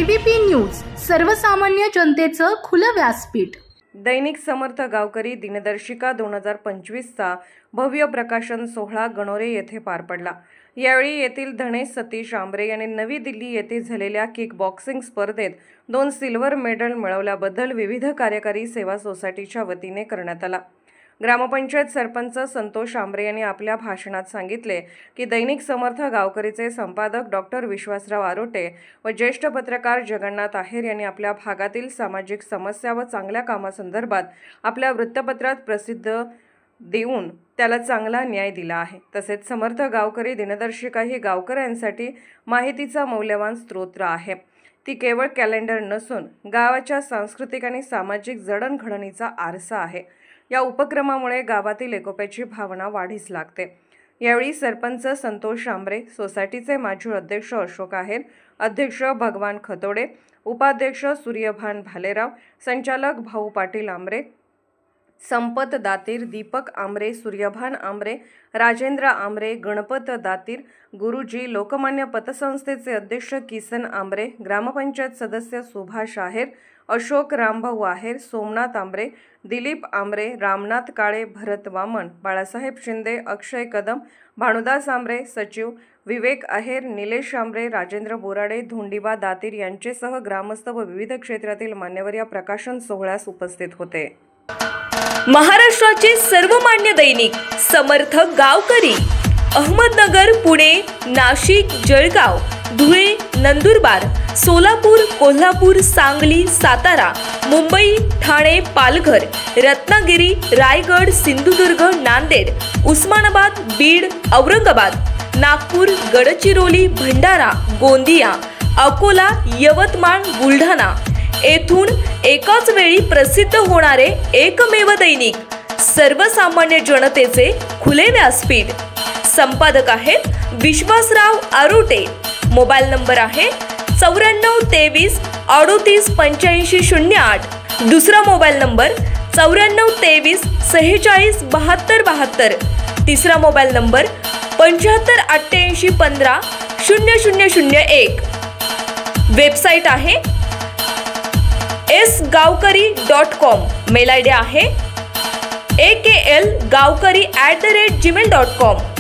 ABP news, सर्वसामान्य जनतेचं खुलं व्यासपीठ। दैनिक समर्थ गावकरी दिनदर्शिका 2025चा भव्य प्रकाशन सोहळा गणोरे येथे पार पडला। यावेळी येथील धनेश सतीश आंबरे यांनी नवी दिल्ली येथे झालेल्या किक बॉक्सिंग स्पर्धेत 2 सिल्वर मेडल मिळवल्याबद्दल विविध कार्यकारी सेवा सोसायटीच्या वतीने करण्यात आला। ग्रामपंचायत सरपंच संतोष आंबरे यांनी आपल्या भाषणात सांगितले की दैनिक समर्थ गावकरीचे संपादक डॉक्टर विश्वासराव आरोटे व ज्येष्ठ पत्रकार जगन्नाथ आहेर यांनी आपल्या भागातील सामाजिक समस्या व चांगल्या कामासंदर्भात आपल्या वृत्तपत्रात प्रसिद्ध देऊन त्याला चांगला न्याय दिला आहे। तसेच समर्थ गावकरी दिनदर्शिका ही गावकऱ्यांसाठी माहितीचा मौल्यवान स्रोत आहे। ती केवळ कॅलेंडर नसून गावाच्या सांस्कृतिक आणि सामाजिक जडणघडणीचा आरसा आहे। या उपक्रमामुळे गावातील एकोप्याची भावना वाढीस लागते। यावेळी सरपंच संतोष आंबरे, सोसायटीचे माजी अध्यक्ष अशोक आहेर, अध्यक्ष भगवान खतोडे, उपाध्यक्ष सूर्यभान भालेराव, संचालक भाऊ पाटील आंबरे, संपत दातीर, दीपक आंबरे, सूर्यभान आंबरे, राजेंद्र आंबरे, गणपत दातीर, गुरुजी, लोकमान्य पतसंस्थेचे अध्यक्ष किसन आंबरे, ग्रामपंचायत सदस्य सुभाष आहेर, अशोक रामभाऊ आहेर, सोमनाथ आंबरे, दिलीप आंबरे, रामनाथ काळे, भरत वामन, बाळासाहेब शिंदे, अक्षय कदम, भानुदास आंबरे, सचिव विवेक आहेर, निलेश आंबरे, राजेंद्र बोराडे, धोंडीबा दातीर यांचेसह ग्रामस्थ व विविध क्षेत्रातील मान्यवर या प्रकाशन सोहळ्यास उपस्थित होते। महाराष्ट्राचे सर्वमान्य दैनिक समर्थ गावकरी अहमदनगर, पुणे, नाशिक, जळगाव, धुळे, नंदुरबार, सोलापूर, कोल्हापूर, सांगली, सातारा, मुंबई, ठाणे, पालघर, रत्नागिरी, रायगड, सिंधुदुर्ग, नांदेड, उस्मानाबाद, बीड, औरंगाबाद, नागपूर, गडचिरोली, भंडारा, गोंदिया, अकोला, यवतमाळ, बुलढाणा येथून एकाच वेळी प्रसिद्ध होणारे एकमेव दैनिक सर्वसामान्य जनतेचे खुले व्यासपीठ। संपादक आहेत विश्वासराव आरोटे। मोबाईल नंबर आहे 94 23 38 85 08। दुसरा मोबाईल नंबर 94 23 46 72 72। तिसरा मोबाईल नंबर 75 88 15 0001। वेबसाईट आहे sgavkari.com। मेल आयडी आहे aklgavkari@gmail.com।